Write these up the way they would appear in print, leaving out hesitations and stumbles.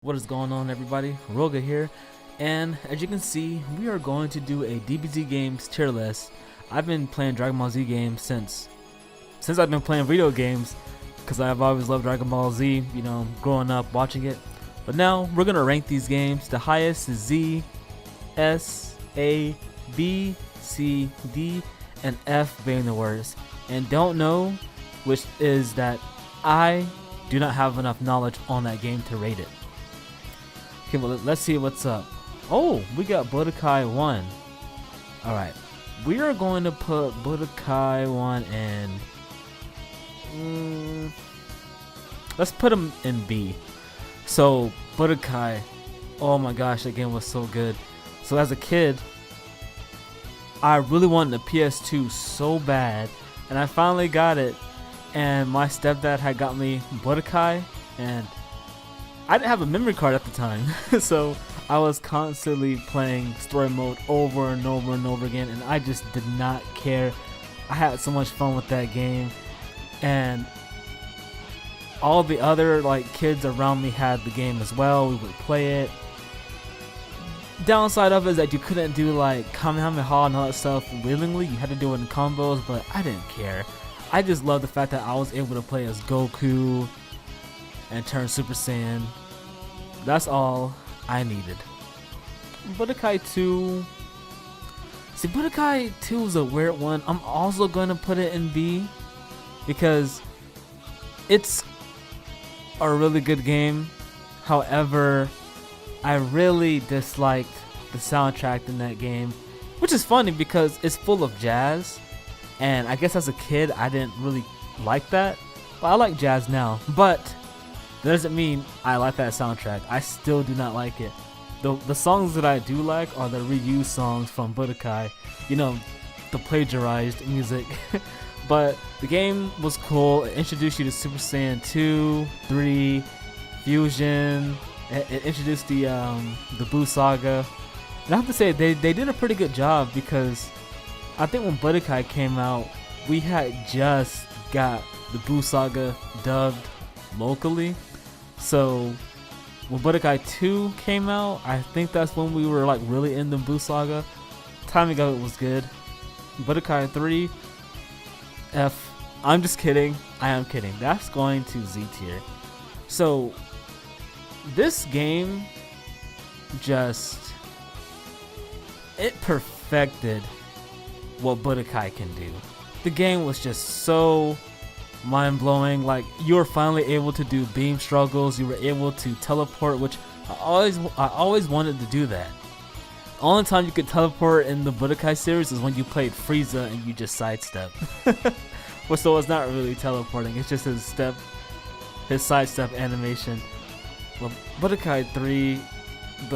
What is going on, everybody? Roga here, and as you can see, we are going to do a DBZ games tier list. I've been playing Dragon Ball Z games since I've been playing video games, because I've always loved Dragon Ball Z, you know, growing up watching it. But now we're gonna rank these games. The highest is Z, S, A, B, C, D, and F being the worst. And don't know, which is that I do not have enough knowledge on that game to rate it. Okay, well, let's see what's up. Oh, we got Budokai 1. Alright, we are going to put Budokai 1 in... let's put him in B. So, Budokai, oh my gosh, that game was so good. So as a kid, I really wanted a PS2 so bad, and I finally got it. And my stepdad had got me Budokai, and I didn't have a memory card at the time, so I was constantly playing story mode over and over and over again, and I just did not care. I had so much fun with that game, and all the other kids around me had the game as well. We would play it. Downside of it is that you couldn't do Kamehameha and all that stuff willingly. You had to do it in combos, but I didn't care. I just love the fact that I was able to play as Goku and turn Super Saiyan. That's all I needed. Budokai 2. See, Budokai 2 is a weird one. I'm also going to put it in B because it's a really good game. However, I really disliked the soundtrack in that game, which is funny because it's full of jazz. And I guess as a kid, I didn't really like that. But I like jazz now. But that doesn't mean I like that soundtrack. I still do not like it. The songs that I do like are the reused songs from Budokai. You know, the plagiarized music. But the game was cool. It introduced you to Super Saiyan 2, 3, Fusion. It introduced the Buu Saga. And I have to say, they did a pretty good job because I think when Budokai came out, we had just got the Buu Saga dubbed locally. So when Budokai 2 came out, I think that's when we were really in the Buu Saga. Timing of it was good. Budokai 3, F. I'm just kidding. I am kidding. That's going to Z tier. So this game it perfected what Budokai can do. The game was just so mind-blowing. You were finally able to do beam struggles. You were able to teleport, which I always wanted to do that. The only time you could teleport in the Budokai series is when you played Frieza and you just sidestep. Well, so it's not really teleporting, it's just his sidestep animation. Well, Budokai 3, it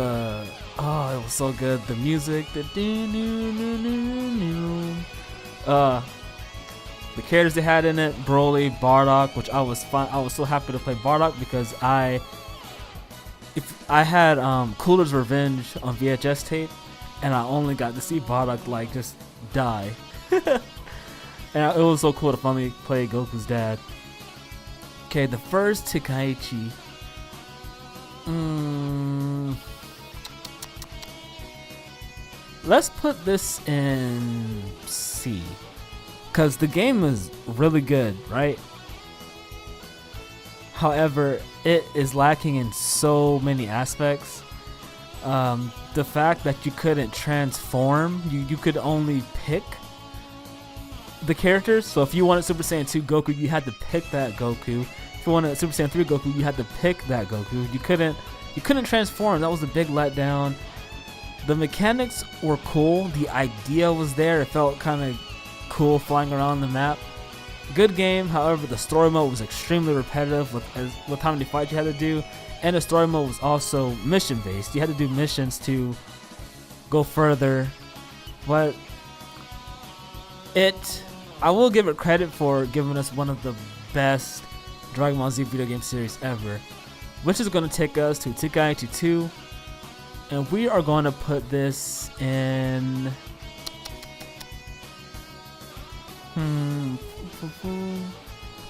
was so good. The music, the characters they had in it, Broly, Bardock, which I was so happy to play Bardock because I had Cooler's Revenge on VHS tape, and I only got to see Bardock just die. And it was so cool to finally play Goku's dad. Okay, the first Tenkaichi. Let's put this in C, because the game is really good, right? However, it is lacking in so many aspects. The fact that you couldn't transform, you could only pick the characters. So if you wanted Super Saiyan 2 Goku, you had to pick that Goku. If you wanted Super Saiyan 3 Goku, you had to pick that Goku. You couldn't transform. That was a big letdown. The mechanics were cool. The idea was there. It felt kind of cool flying around the map. Good game. However, the story mode was extremely repetitive with how many fights you had to do. And the story mode was also mission based. You had to do missions to go further. But I will give it credit for giving us one of the best Dragon Ball Z video game series ever, which is going to take us to Tenkaichi 2, and we are going to put this in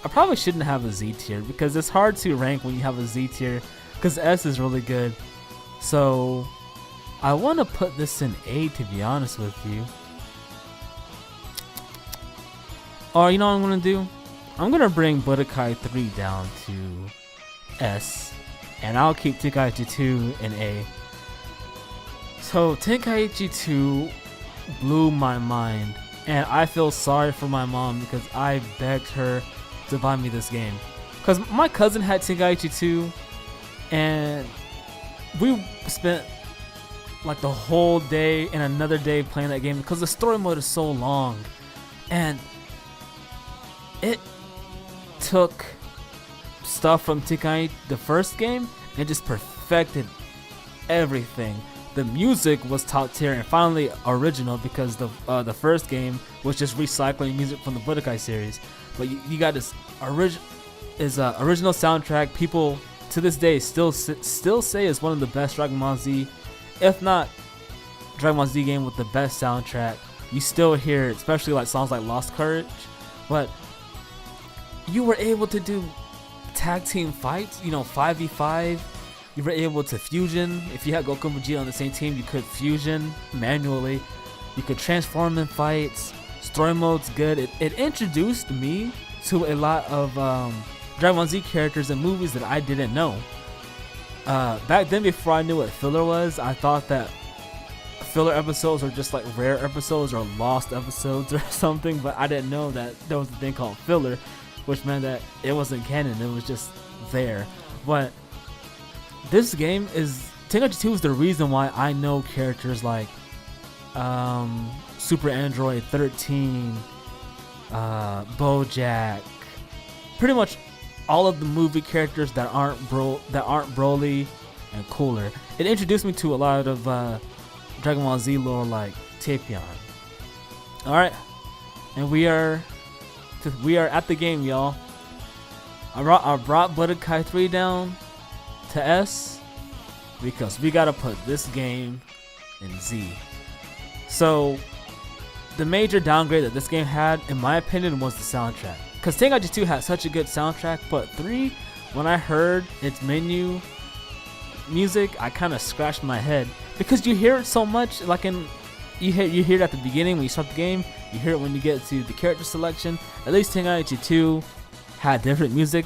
I probably shouldn't have a Z tier because it's hard to rank when you have a Z tier, because S is really good. So I want to put this in A, to be honest with you. Or you know what I'm gonna do? I'm gonna bring Budokai 3 down to S, and I'll keep Tenkaichi 2 in A. So Tenkaichi 2 blew my mind, and I feel sorry for my mom because I begged her to buy me this game. Because my cousin had Tenkaichi 2, and we spent like the whole day and another day playing that game because the story mode is so long, and it took stuff from Tenkaichi, the first game, and just perfected everything. The music was top tier and finally original because the first game was just recycling music from the Budokai series. But you got this original soundtrack. People to this day still say is one of the best Dragon Ball Z, if not Dragon Ball Z game with the best soundtrack. You still hear it, especially like songs like Lost Courage. But you were able to do tag team fights, 5v5. You were able to fusion. If you had Goku and Vegeta on the same team, you could fusion manually. You could transform in fights. Story mode's good. It introduced me to a lot of Dragon Ball Z characters and movies that I didn't know. Back then, before I knew what filler was, I thought that filler episodes were just like rare episodes or lost episodes or something, but I didn't know that there was a thing called filler, which meant that it wasn't canon, it was just there. But this game is, Tenkaichi 2 is the reason why I know characters like Super Android 13, Bojack, pretty much all of the movie characters that aren't Broly and Cooler. It introduced me to a lot of Dragon Ball Z lore like Tapion. Alright, and we are at the game, y'all. I brought Budokai 3 down to S because we gotta put this game in Z. So the major downgrade that this game had, in my opinion, was the soundtrack. Because Tenkaichi 2 had such a good soundtrack, but 3, when I heard its menu music, I kind of scratched my head because you hear it so much. Like you hear it at the beginning when you start the game. You hear it when you get to the character selection. At least Tenkaichi 2 had different music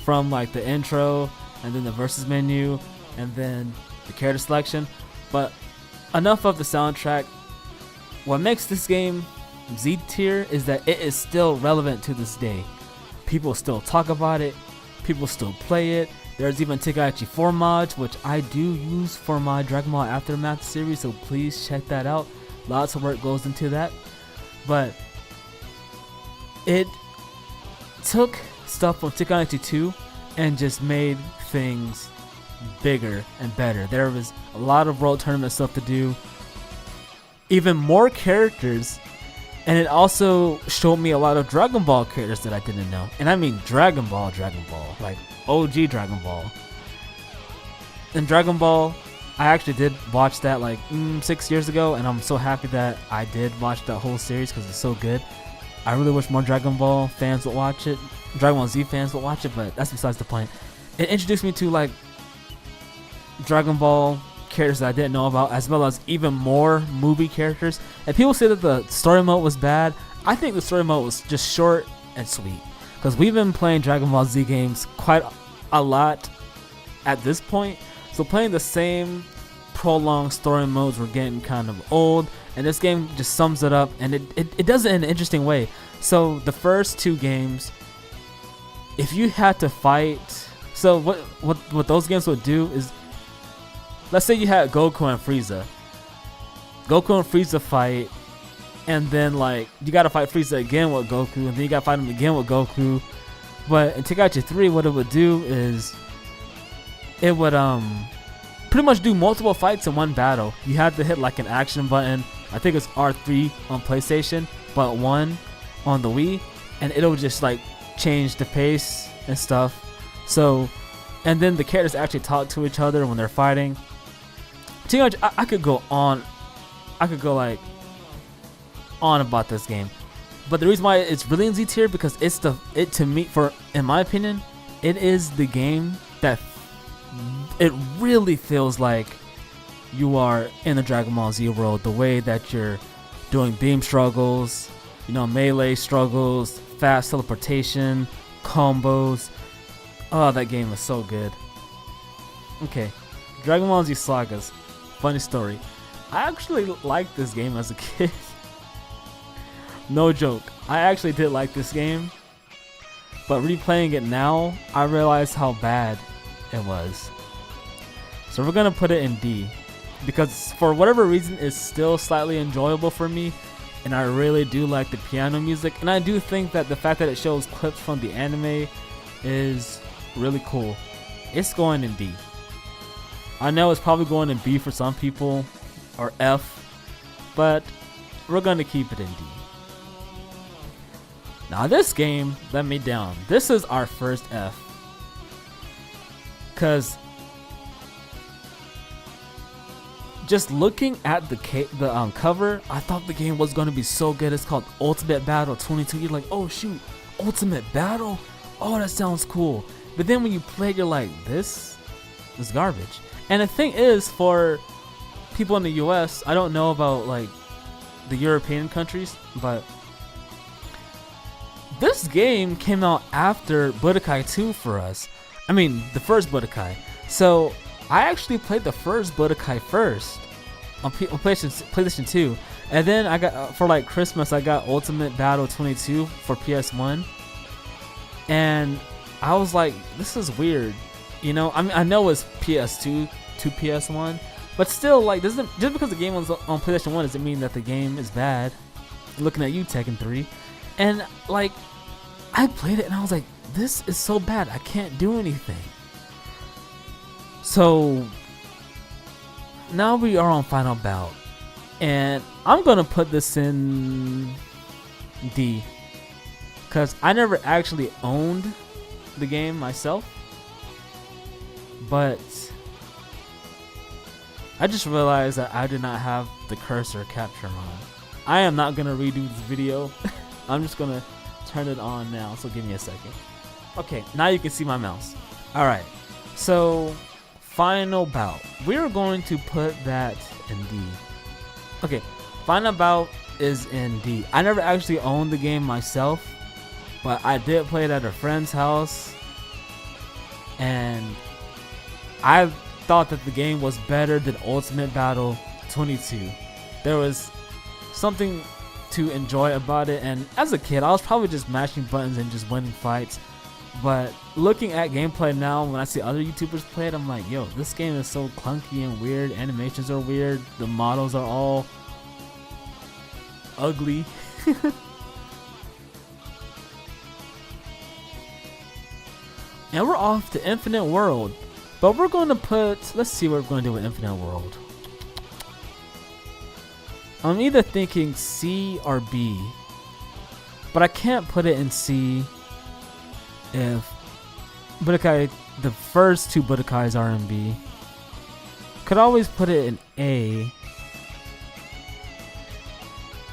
from like the intro and then the versus menu and then the character selection. But enough of the soundtrack. What makes this game Z tier is that it is still relevant to this day. People still talk about it. People still play it. There's even Tenkaichi 4 mods, which I do use for my Dragon Ball Aftermath series, so please check that out. Lots of work goes into that. But it took stuff from Tenkaichi 2 and just made things bigger and better. There was a lot of world tournament stuff to do, even more characters, and it also showed me a lot of Dragon Ball characters that I didn't know. And I mean Dragon Ball, like OG Dragon Ball. And Dragon Ball, I actually did watch that like 6 years ago, and I'm so happy that I did watch that whole series because it's so good. I really wish more Dragon Ball fans would watch it. Dragon Ball Z fans would watch it, but that's besides the point. It introduced me to like Dragon Ball characters that I didn't know about, as well as even more movie characters. And people say that the story mode was bad. I think the story mode was just short and sweet, because we've been playing Dragon Ball Z games quite a lot at this point, so playing the same prolonged story modes were getting kind of old, and this game just sums it up, and it does it in an interesting way. So the first 2 games, if you had to fight, so what those games would do is, let's say you had Goku and Frieza fight, and then like you gotta fight Frieza again with Goku, and then you gotta fight him again with Goku. But in Tenkaichi 3, what it would do is it would pretty much do multiple fights in one battle. You had to hit like an action button. I think it's R3 on PlayStation, but 1 on the Wii, and it'll just like change the pace and stuff. So, and then the characters actually talk to each other when they're fighting. I could go on. I could go like on about this game, but the reason why it's really in Z tier because it's in my opinion, it is the game that it really feels like you are in the Dragon Ball Z world. The way that you're doing beam struggles, melee struggles, fast teleportation, combos. Oh, that game is so good. Okay, Dragon Ball Z Sagas. Funny story. I actually liked this game as a kid. No joke. I actually did like this game. But replaying it now, I realize how bad it was. So we're going to put it in D. Because for whatever reason, it's still slightly enjoyable for me. And I really do like the piano music. And I do think that the fact that it shows clips from the anime is really cool. It's going in D. I know it's probably going in B for some people, or F, but we're going to keep it in D. Now this game let me down. This is our first F. Cause just looking at the cover, I thought the game was going to be so good. It's called Ultimate Battle 22. You're like, oh shoot, Ultimate Battle? Oh, that sounds cool. But then when you play it, you're like, this is garbage. And the thing is, for people in the US, I don't know about like the European countries, but this game came out after Budokai 2 for us. I mean, the first Budokai. So I actually played the first Budokai first on PlayStation 2, and then I got for like Christmas I got Ultimate Battle 22 for PS1, and I was like, this is weird, I mean, I know it's PS2 to PS1, but still, like, just because the game was on PlayStation 1 doesn't mean that the game is bad. Looking at you, Tekken 3, and like, I played it and I was like, this is so bad, I can't do anything. So now we are on Final Bout, and I'm gonna put this in D because I never actually owned the game myself, but I just realized that I did not have the cursor capture on. I am not gonna redo this video. I'm just gonna turn it on now, so give me a second. Okay, now you can see my mouse. Alright, so Final Bout. We're going to put that in D. Okay, Final Bout is in D. I never actually owned the game myself, but I did play it at a friend's house, and I thought that the game was better than Ultimate Battle 22. There was something to enjoy about it, and as a kid I was probably just mashing buttons and just winning fights. But looking at gameplay now, when I see other YouTubers play it, I'm like, yo, this game is so clunky and weird. Animations are weird. The models are all ugly. And we're off to Infinite World. But we're going to let's see what we're going to do with Infinite World. I'm either thinking C or B. But I can't put it in C if Budokai, the first two Budokais are in B. Could always put it in A.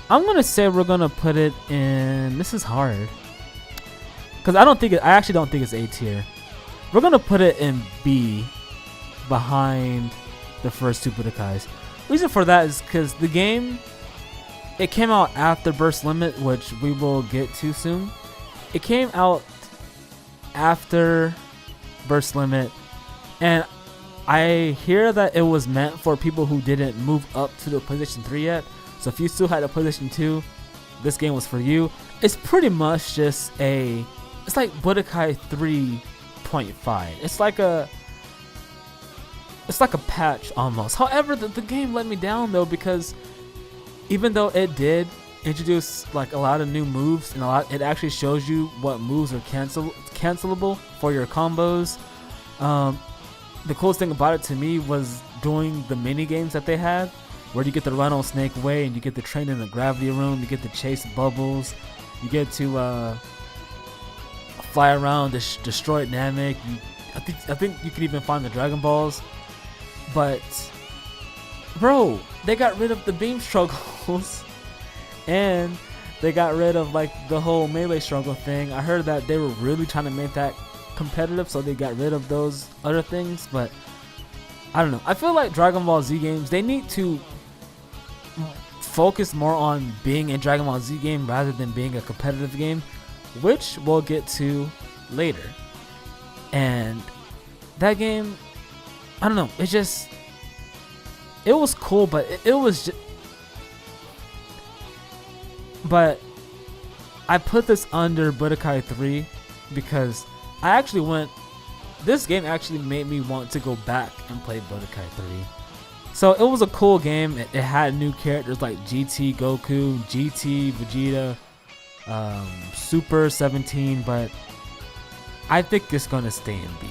I'm gonna say we're gonna put it in. This is hard because I actually don't think it's A tier. We're gonna put it in B, behind the first two Budokais. Reason for that is because the game, it came out after Burst Limit, which we will get to soon. It came out after Burst Limit, and I hear that it was meant for people who didn't move up to the PlayStation 3 yet. So if you still had a PlayStation 2, this game was for you. It's pretty much just it's like Budokai 3.5. It's like a patch almost. However, the game let me down though, because even though it did introduce like a lot of new moves and it actually shows you what moves are cancelable for your combos. The coolest thing about it to me was doing the mini games that they had, where you get to run on Snake Way and you get to train in the gravity room, you get to chase bubbles, you get to fly around, destroy Namek. I think you can even find the Dragon Balls. But bro, they got rid of the beam struggles and they got rid of like the whole melee struggle thing. I heard that they were really trying to make that competitive, so they got rid of those other things. But I don't know. I feel like Dragon Ball Z games, they need to focus more on being a Dragon Ball Z game rather than being a competitive game, which we'll get to later. And that game, I don't know, it was cool, but it was just, but I put this under Budokai 3 because this game actually made me want to go back and play Budokai 3. So it was a cool game. It had new characters like GT Goku, GT Vegeta, Super 17, but I think it's gonna stay in B.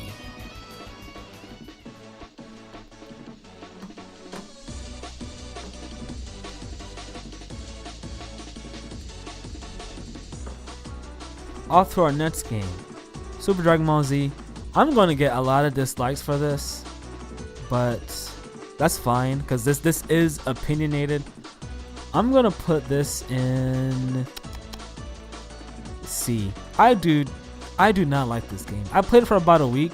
Off to our next game, Super Dragon Ball Z. I'm gonna get a lot of dislikes for this, but that's fine because this is opinionated. I'm gonna put this in C. I do not like this game. I played it for about a week.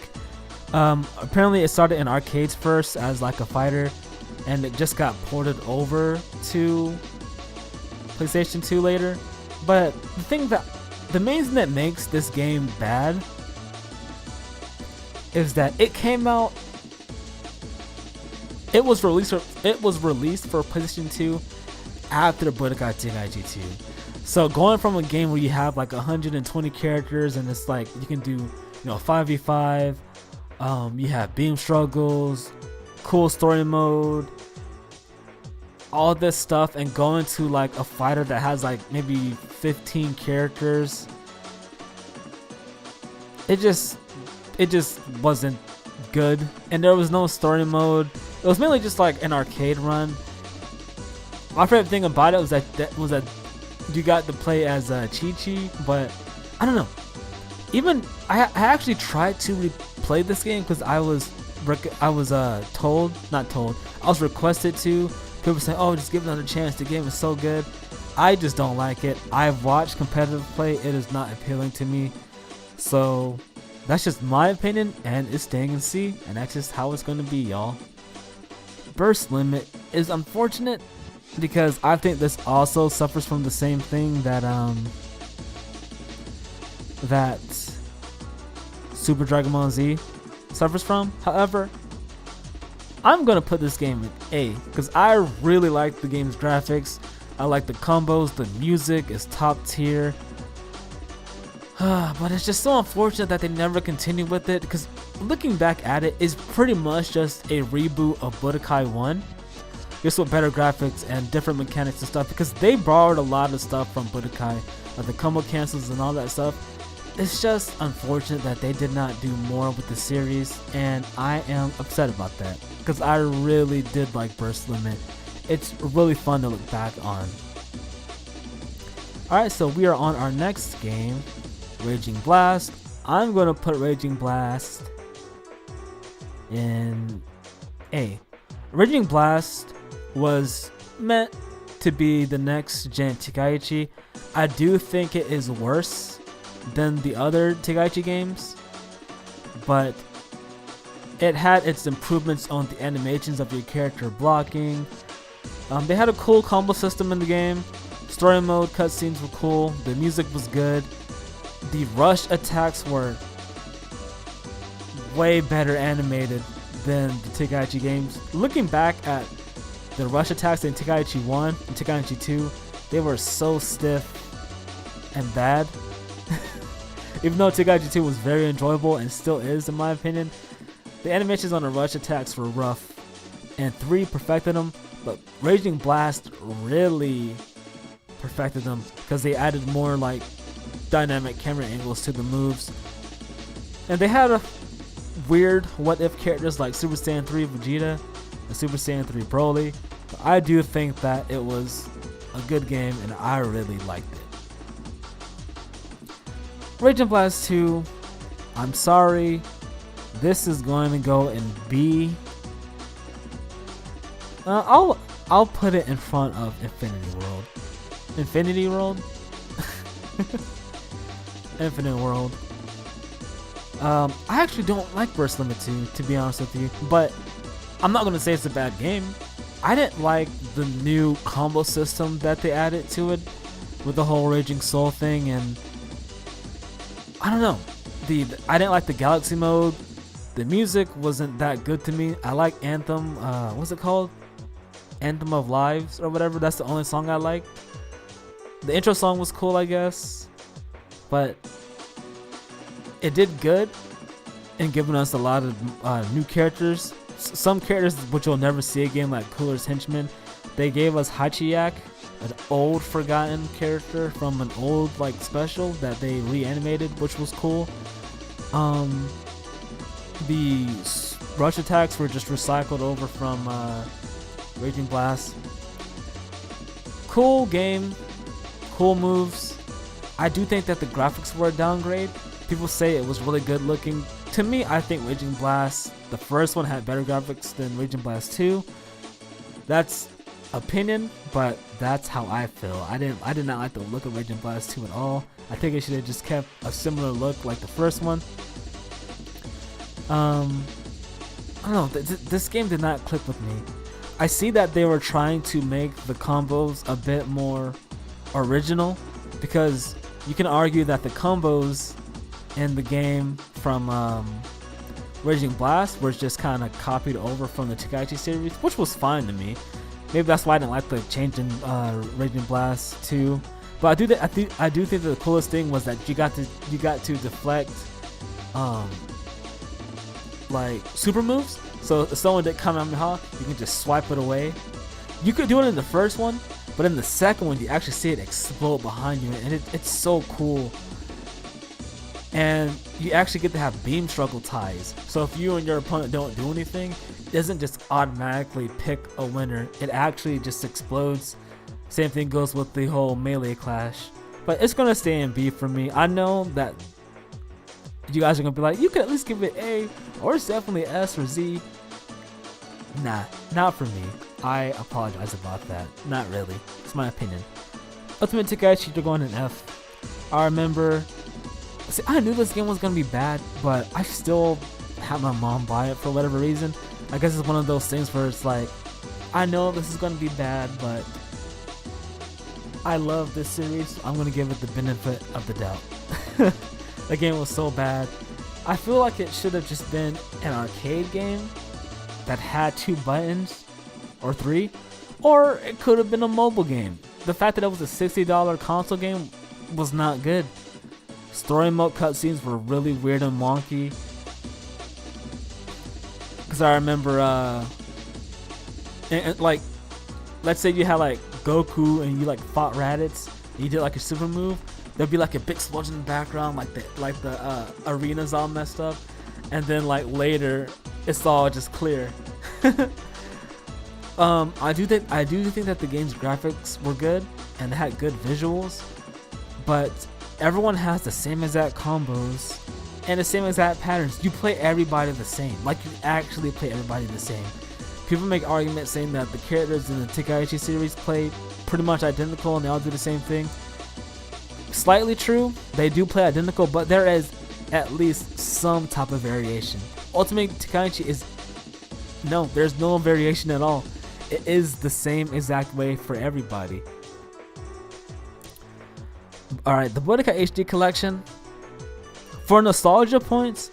Apparently it started in arcades first as like a fighter, and it just got ported over to PlayStation 2 later. But the main thing that makes this game bad is that it came out. It was released for PlayStation 2 after Budokai Tenkaichi 2. So going from a game where you have like 120 characters and it's like you can do 5v5, you have beam struggles, cool story mode, all this stuff, and going to like a fighter that has like maybe 15 characters, it just wasn't good. And there was no story mode. It was mainly just like an arcade run. My favorite thing about it was that you got to play as Chi-Chi, but I don't know. Even I actually tried to replay this game because I was requested to. People say, "Oh, just give it another chance. The game is so good." I just don't like it. I've watched competitive play. It is not appealing to me. So that's just my opinion, and it's staying in C, and that's just how it's going to be, y'all. Burst limit is unfortunate because I think this also suffers from the same thing that that Super Dragon Ball Z suffers from. However, I'm gonna put this game in A because I really like the game's graphics. I like the combos. The music is top tier. But it's just so unfortunate that they never continue with it, because looking back at it, it's pretty much just a reboot of Budokai 1, just with better graphics and different mechanics and stuff, because they borrowed a lot of stuff from Budokai, like the combo cancels and all that stuff. It's just unfortunate that they did not do more with the series, and I am upset about that because I really did like Burst Limit. It's really fun to look back on. Alright, so we are on our next game, Raging Blast. I'm going to put Raging Blast in A. Raging Blast was meant to be the next gen Tenkaichi. I do think it is worse than the other Tenkaichi games, but it had its improvements on the animations of your character blocking. They had a cool combo system in the game. Story mode cutscenes were cool. The music was good. The rush attacks were way better animated than the Tenkaichi games. Looking back at the rush attacks in Tenkaichi 1 and Tenkaichi 2, they were so stiff and bad. Even though Tenkaichi 2 was very enjoyable and still is in my opinion, the animations on the rush attacks were rough, and 3 perfected them, but Raging Blast really perfected them because they added more like dynamic camera angles to the moves, and they had a weird what if characters like Super Saiyan 3 Vegeta and Super Saiyan 3 Broly. But I do think that it was a good game and I really liked it. Raging Blast 2, I'm sorry, this is going to go in B. I'll put it in front of Infinity World. Infinity World? Infinite World. I actually don't like Burst Limit 2, to be honest with you, but I'm not gonna say it's a bad game. I didn't like the new combo system that they added to it with the whole Raging Soul thing, and I don't know. I didn't like the Galaxy mode. The music wasn't that good to me. I like Anthem. What's it called? Anthem of Lives or whatever. That's the only song I like. The intro song was cool, I guess, but it did good in giving us a lot of new characters. Some characters which you'll never see again, like Cooler's Henchman. They gave us Hachiyak, an old forgotten character from an old like special that they reanimated, which was cool. The rush attacks were just recycled over from Raging Blast. Cool game, cool moves. I do think that the graphics were a downgrade. People say it was really good looking. To me, I think Raging Blast, the first one, had better graphics than Raging Blast 2. That's opinion, but that's how I feel. I did not like the look of Raging Blast 2 at all. I think it should have just kept a similar look like the first one. I don't know. This game did not click with me. I see that they were trying to make the combos a bit more original, because you can argue that the combos in the game from Raging Blast were just kind of copied over from the Tenkaichi series, which was fine to me. Maybe that's why I didn't like the change in Raging Blast 2. But I do think that the coolest thing was that you got to deflect like super moves. So if someone did Kamehameha, you can just swipe it away. You could do it in the first one, but in the second one you actually see it explode behind you, and it's so cool. And you actually get to have beam struggle ties. So if you and your opponent don't do anything, it doesn't just automatically pick a winner. It actually just explodes. Same thing goes with the whole melee clash. But it's gonna stay in B for me. I know that you guys are gonna be like, you could at least give it A, or it's definitely S or Z. Nah, not for me. I apologize about that. Not really. It's my opinion. Ultimate Tenkaichi, you're going in F. I remember. See, I knew this game was gonna be bad, but I still had my mom buy it for whatever reason. I guess it's one of those things where it's like, I know this is gonna be bad, but I love this series, so I'm gonna give it the benefit of the doubt. The game was so bad. I feel like it should have just been an arcade game that had 2 buttons or 3, or it could have been a mobile game. The fact that it was a $60 console game was not good. Story mode cutscenes were really weird and wonky. Because I remember, like, let's say you had like Goku and you like fought Raditz, and you did like a super move. There'd be like a big explosion in the background, like the arena's all messed up, and then like later, it's all just clear. I do think that the game's graphics were good and it had good visuals, but everyone has the same exact combos and the same exact patterns. You play everybody the same. Like, you actually play everybody the same. People make arguments saying that the characters in the Tenkaichi series play pretty much identical and they all do the same thing. Slightly true, they do play identical, but there is at least some type of variation. Ultimate Tenkaichi is there's no variation at all. It is the same exact way for everybody. Alright, the Budokai HD collection. For nostalgia points,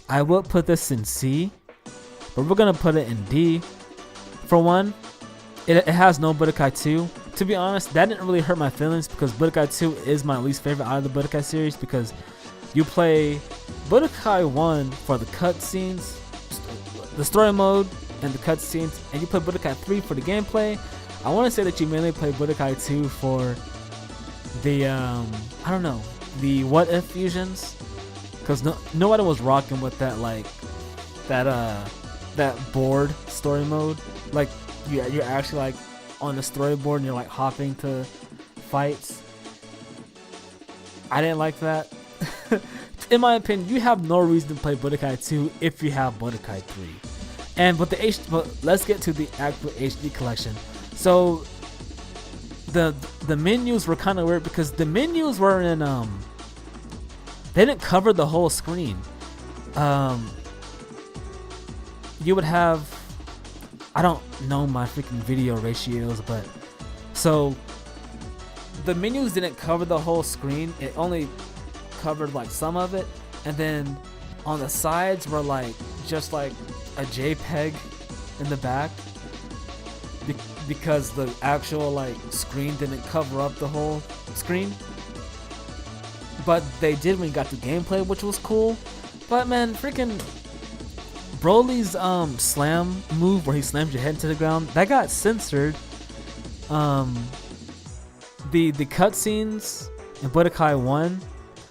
I would put this in C, but we're gonna put it in D. For one, it has no Budokai 2. To be honest, that didn't really hurt my feelings because Budokai 2 is my least favorite out of the Budokai series, because you play Budokai 1 for the cutscenes, the story mode, and the cutscenes, and you play Budokai 3 for the gameplay. I want to say that you mainly play Budokai 2 for the I don't know, the what if fusions, because nobody was rocking with that, like that board story mode. Like you're actually like on the storyboard and you're like hopping to fights. I didn't like that. In my opinion, you have no reason to play Budokai 2 if you have Budokai 3. But let's get to the actual HD collection. So the menus were kind of weird because the menus were in they didn't cover the whole screen. You would have I don't know my freaking video ratios, but so the menus didn't cover the whole screen. It only covered like some of it, and then on the sides were like just like a JPEG in the back because the actual like screen didn't cover up the whole screen. But they did when you got to gameplay, which was cool. But man, freaking Broly's slam move where he slams your head into the ground, that got censored. The cutscenes in Budokai 1,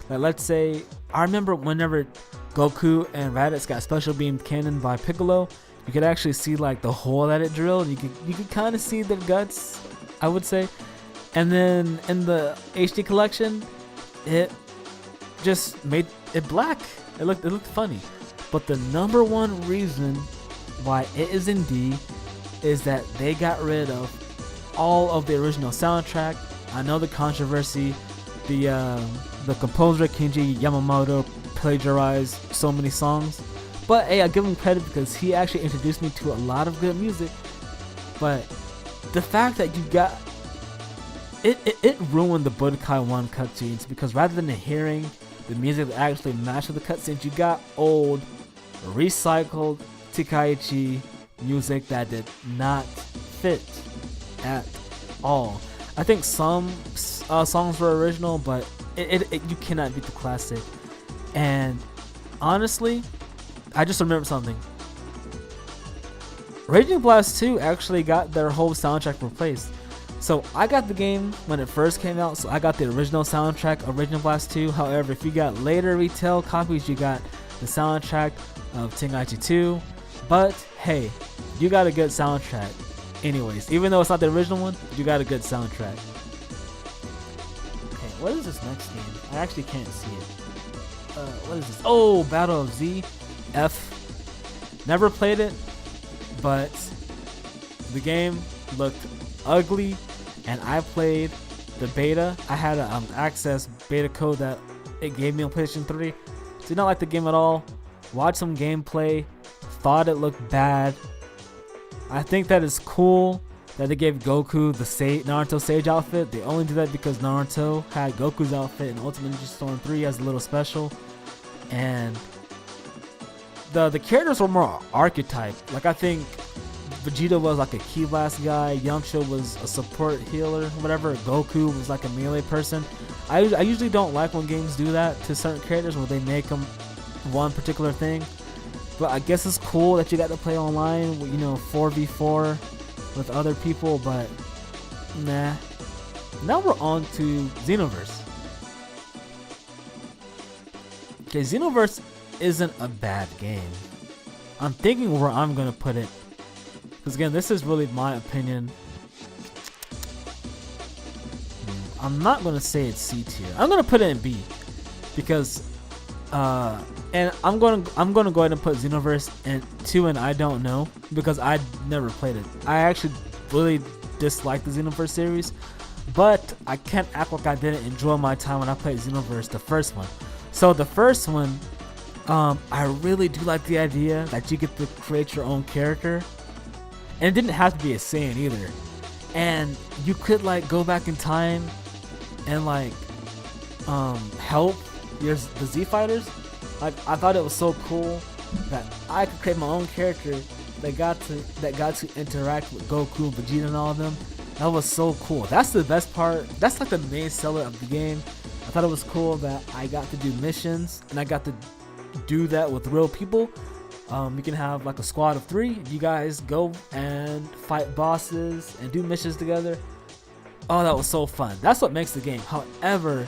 like let's say, I remember whenever Goku and Raditz got special beam cannon by Piccolo, you could actually see like the hole that it drilled. You could kind of see the guts, I would say. And then in the HD collection, it just made it black. It looked funny. But the number one reason why it is in D is that they got rid of all of the original soundtrack. I know the controversy. The composer Kenji Yamamoto plagiarized so many songs, but hey, I give him credit because he actually introduced me to a lot of good music. But the fact that you got it ruined the Budokai 1 cutscenes, because rather than hearing the music that actually matched with the cutscenes, you got old, recycled Tenkaichi music that did not fit at all. I think some songs were original, but you cannot beat the classic. And honestly, I just remembered something. Raging Blast 2 actually got their whole soundtrack replaced. So I got the game when it first came out, so I got the original soundtrack of Raging Blast 2. However, if you got later retail copies, you got the soundtrack of Tenkaichi 2. But hey, you got a good soundtrack. Anyways, even though it's not the original one, you got a good soundtrack. Okay, what is this next game? I actually can't see it. What is this? Oh, Battle of Z. F. Never played it, but the game looked ugly, and I played the beta. I had an access beta code that it gave me on PlayStation 3. Did not like the game at all. Watched some gameplay, thought it looked bad. I think that is cool that they gave Goku the Naruto Sage outfit. They only did that because Naruto had Goku's outfit in Ultimate Ninja Storm 3 as a little special. And the characters were more archetype. Like, I think Vegeta was like a key blast guy, Yamcha was a support healer, whatever. Goku was like a melee person. I usually don't like when games do that to certain characters where they make them one particular thing. But I guess it's cool that you got to play online, 4v4 with other people, but nah. Now we're on to Xenoverse. Okay, Xenoverse isn't a bad game. I'm thinking where I'm going to put it, because again, this is really my opinion. I'm not going to say it's C tier. I'm going to put it in B, because and I'm going to go ahead and put Xenoverse in 2, and I don't know, because I never played it. I actually really dislike the Xenoverse series, but I can't act like I didn't enjoy my time when I played Xenoverse, the first one. So the first one, I really do like the idea that you get to create your own character, and it didn't have to be a Saiyan either. And you could like go back in time and like help the Z fighters. Like, I thought it was so cool that I could create my own character that got to interact with Goku, Vegeta, and all of them. That was so cool. That's the best part. That's like the main seller of the game. I thought it was cool that I got to do missions, and I got to do that with real people. You can have like a squad of 3. You guys go and fight bosses and do missions together. Oh, that was so fun. That's what makes the game. However,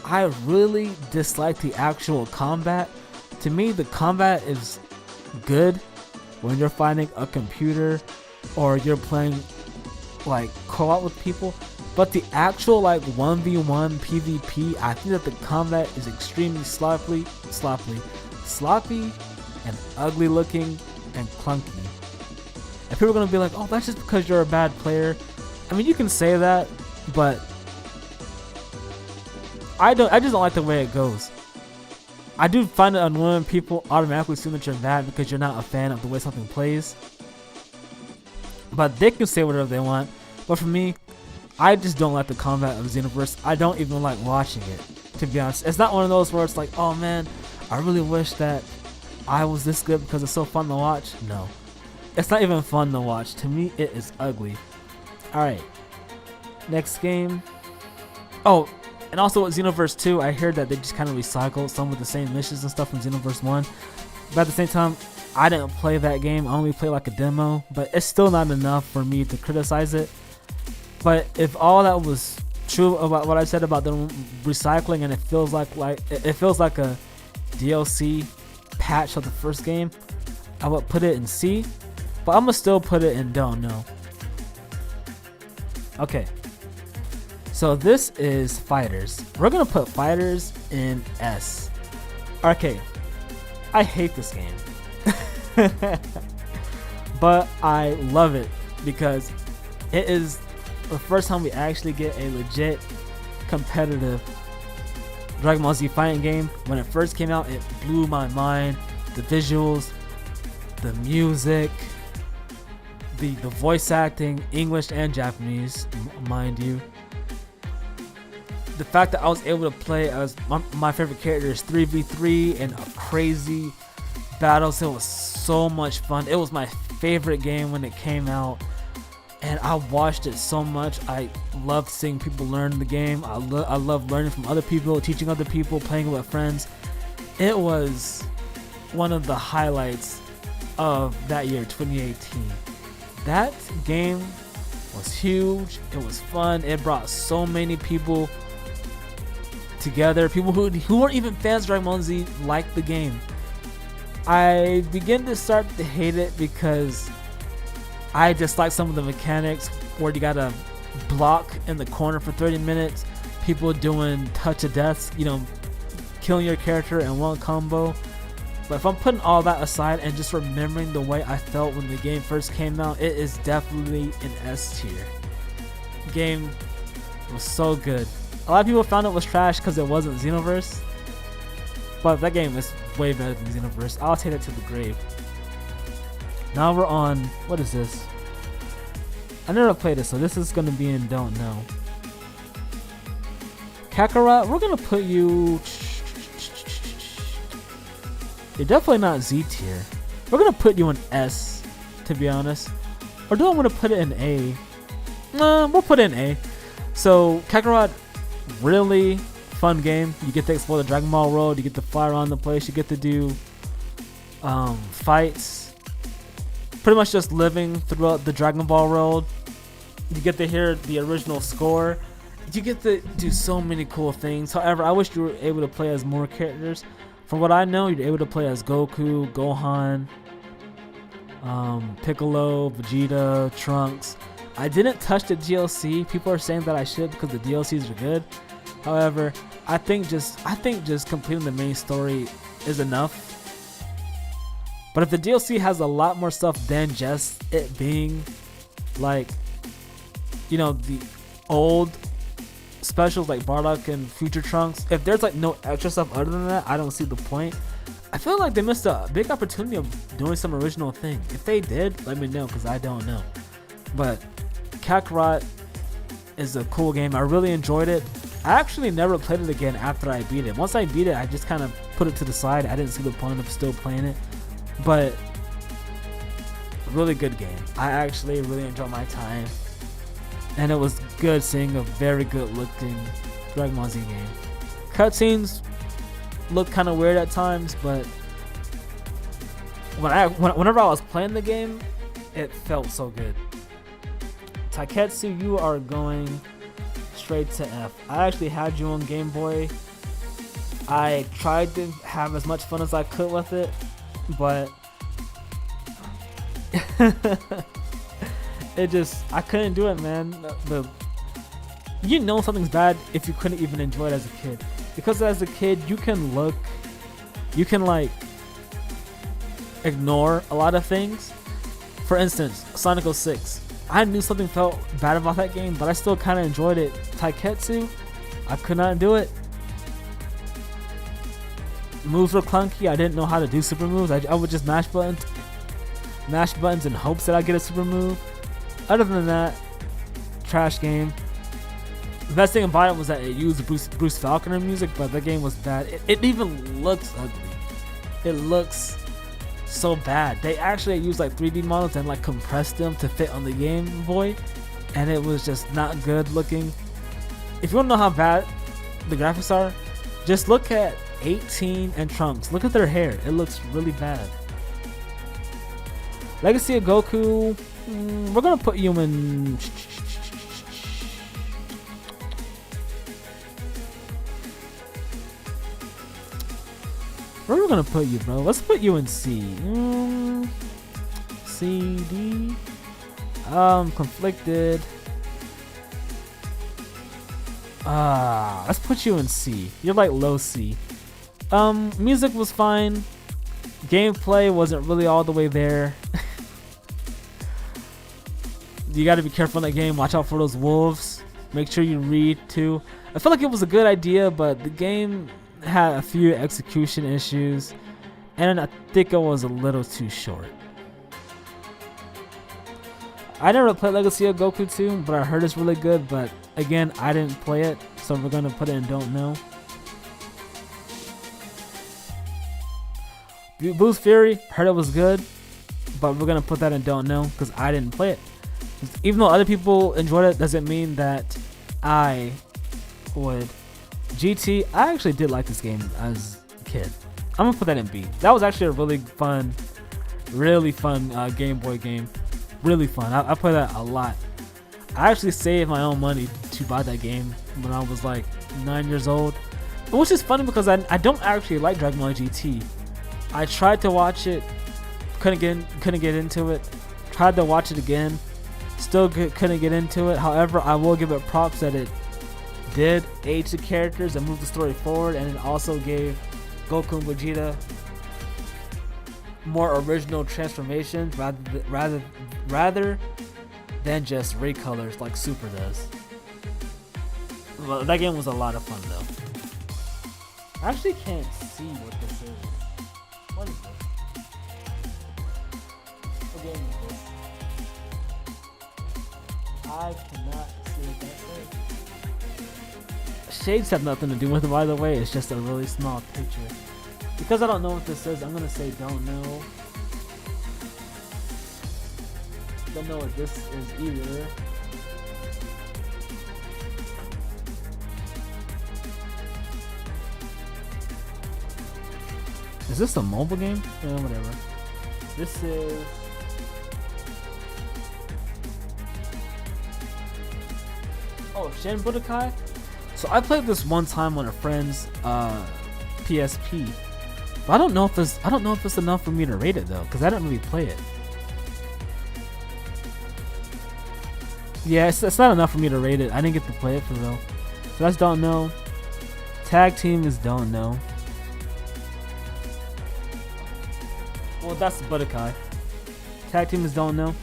I really dislike the actual combat. To me, the combat is good when you're fighting a computer or you're playing like co-op with people, but the actual like 1v1 PvP, I think that the combat is extremely sloppy and ugly looking and clunky. And people are gonna be like, oh, that's just because you're a bad player. I mean, you can say that, but I just don't like the way it goes. I do find it annoying when people automatically assume that you're bad because you're not a fan of the way something plays. but they can say whatever they want. But for me, I just don't like the combat of Xenoverse. I don't even like watching it, to be honest. It's not one of those where it's like, oh man, I really wish that I was this good because it's so fun to watch. No, it's not even fun to watch. To me, it is ugly. Alright, next game. Oh, and also with Xenoverse 2, I heard that they just kind of recycled some of the same missions and stuff from Xenoverse 1. But at the same time, I didn't play that game. I only played like a demo, but it's still not enough for me to criticize it. But if all that was true about what I said about them recycling, and it feels like a DLC patch of the first game, I would put it in C, but I'm gonna still put it in don't know. Okay, so this is Fighters. We're gonna put Fighters in S. Okay, I hate this game. But I love it because it is the first time we actually get a legit competitive Dragon Ball Z fighting game. When it first came out, it blew my mind. The visuals, the music, the voice acting, English and Japanese, mind you. The fact that I was able to play as my favorite characters 3v3 in a crazy battles, it was so much fun. It was my favorite game when it came out, and I watched it so much. I loved seeing people learn the game. I love learning from other people, teaching other people, playing with friends. It was one of the highlights of that year, 2018. That game was huge. It was fun. It brought so many people together. People who weren't even fans of Dragon Ball Z liked the game. I begin to start to hate it because I dislike some of the mechanics where you gotta block in the corner for 30 minutes. People doing touch of deaths, killing your character in one combo. But if I'm putting all that aside and just remembering the way I felt when the game first came out, it is definitely an S tier. The game was so good. A lot of people found it was trash because it wasn't Xenoverse, but that game is way better than Xenoverse. I'll take it to the grave. Now we're on, what is this? I never played this, so this is going to be in don't know. Kakarot, we're going to put you... You're definitely not Z tier. We're going to put you in S, to be honest. Or do I want to put it in A? We'll put it in A. So, Kakarot, really fun game. You get to explore the Dragon Ball world. You get to fly around the place. You get to do fights. Pretty much just living throughout the Dragon Ball world. You get to hear the original score. You get to do so many cool things. However, I wish you were able to play as more characters. From what I know, you're able to play as Goku, Gohan, Piccolo, Vegeta, Trunks. I didn't touch the DLC. People are saying that I should because the DLCs are good. However, I think just completing the main story is enough. But if the DLC has a lot more stuff than just it being like, the old specials like Bardock and Future Trunks, if there's like no extra stuff other than that, I don't see the point. I feel like they missed a big opportunity of doing some original thing. If they did, let me know because I don't know. But Kakarot is a cool game. I really enjoyed it. I actually never played it again after I beat it. Once I beat it, I just kind of put it to the side. I didn't see the point of still playing it. But really good game. I actually really enjoyed my time. And it was good seeing a very good looking Dragon Ball Z game. Cutscenes looked kind of weird at times, but whenever I was playing the game, it felt so good. Taiketsu, you are going straight to F. I actually had you on Game Boy. I tried to have as much fun as I could with it, but I couldn't do it, man. Something's bad if you couldn't even enjoy it as a kid, because as a kid you can like ignore a lot of things. For instance, Sonic 06. I knew something felt bad about that game, but I still kind of enjoyed it. Taiketsu, I could not do it. Moves were clunky. I didn't know how to do super moves. I would just mash buttons in hopes that I get a super move. Other than that, trash game. The best thing about it was that it used Bruce Falconer music, but the game was bad. It even looks ugly. It looks so bad. They actually used like 3D models and like compressed them to fit on the Game Boy, and it was just not good looking. If you want to know how bad the graphics are, just look at 18 and Trunks. Look at their hair. It looks really bad. Legacy of Goku, we're gonna put you in. Where are we gonna put you, bro? Let's put you in C. C, D. Conflicted. Let's put you in C. You're like low C. Music was fine. Gameplay wasn't really all the way there. You gotta be careful in that game. Watch out for those wolves. Make sure you read too. I feel like it was a good idea, but the game had a few execution issues, and I think it was a little too short. I never played Legacy of Goku 2, but I heard it's really good, but again, I didn't play it, so we're gonna put it in don't know. Boost Fury, heard it was good, but we're gonna put that in don't know because I didn't play it. Even though other people enjoyed it, doesn't mean that I would. GT, I actually did like this game as a kid. I'm gonna put that in B. That was actually a really fun Game Boy game. Really fun. I played that a lot. I actually saved my own money to buy that game when I was like 9 years old, which is funny because I don't actually like Dragon Ball GT. I tried to watch it, couldn't get into it. Tried to watch it again, still couldn't get into it. However, I will give it props that it did age the characters and move the story forward, and it also gave Goku and Vegeta more original transformations rather than just recolors like Super does. Well, that game was a lot of fun though. I actually can't see what this is. What is this? What game is this? I cannot see what that is. Shades have nothing to do with it, by the way. It's just a really small picture. Because I don't know what this is, I'm gonna say don't know. Don't know what this is either. Is this a mobile game? Yeah, whatever. This is. Oh, Shin Budokai? So I played this one time on a friend's PSP. But I don't know if it's enough for me to rate it though, because I didn't really play it. Yeah, it's not enough for me to rate it. I didn't get to play it for real. So that's don't know. Tag team is don't know. Well, that's Budokai. Tag team is don't know.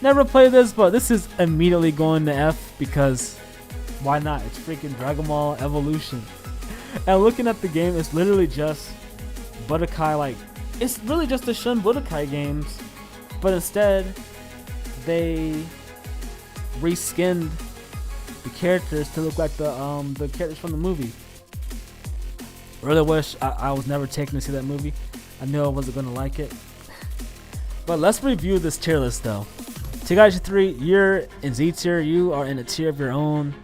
Never played this, but this is immediately going to F because why not? It's freaking Dragon Ball Evolution. And looking at the game, it's literally just Budokai, like it's really just the Shun Budokai games, but instead they reskinned the characters to look like the characters from the movie. Really wish I was never taken to see that movie. I knew I wasn't gonna like it. But let's review this tier list though. Tegashi 3, you're in Z tier. You are in a tier of your own.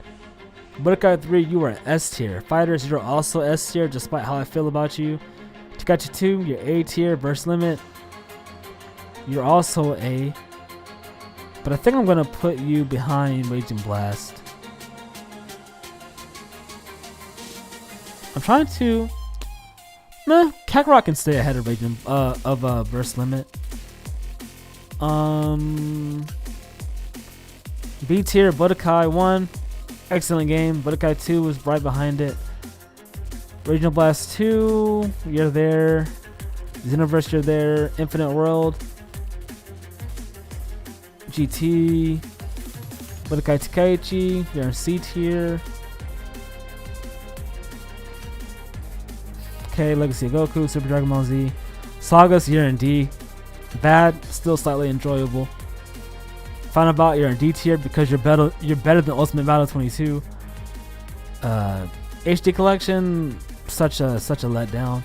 Budokai 3, you are S tier. Fighters, you're also S tier, despite how I feel about you. Tegashi 2, you're A tier. Burst Limit, you're also A. But I think I'm gonna put you behind Raging Blast. I'm trying to. Kakarot can stay ahead of Burst Limit. B tier, Budokai 1, excellent game. Budokai 2 was right behind it. Regional Blast 2, you're there. Xenoverse, you're there. Infinite World, GT, Budokai Tenkaichi, you're in C tier. Okay, Legacy of Goku, Super Dragon Ball Z. Sagas, you're in D. Bad, still slightly enjoyable. Final Bout, you're in D tier because you're better than Ultimate Battle 22. HD Collection, such a letdown.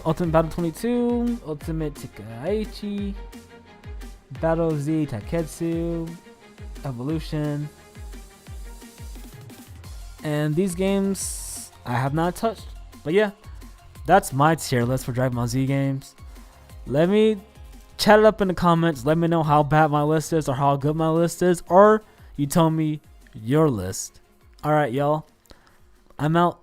Ultimate Battle 22, Ultimate Tikaichi, Battle Z Taiketsu, Evolution, and these games I have not touched. But yeah, that's my tier list for Dragon Ball Z games. Let me chat it up in the comments. Let me know how bad my list is or how good my list is, or you tell me your list. Alright, y'all. I'm out.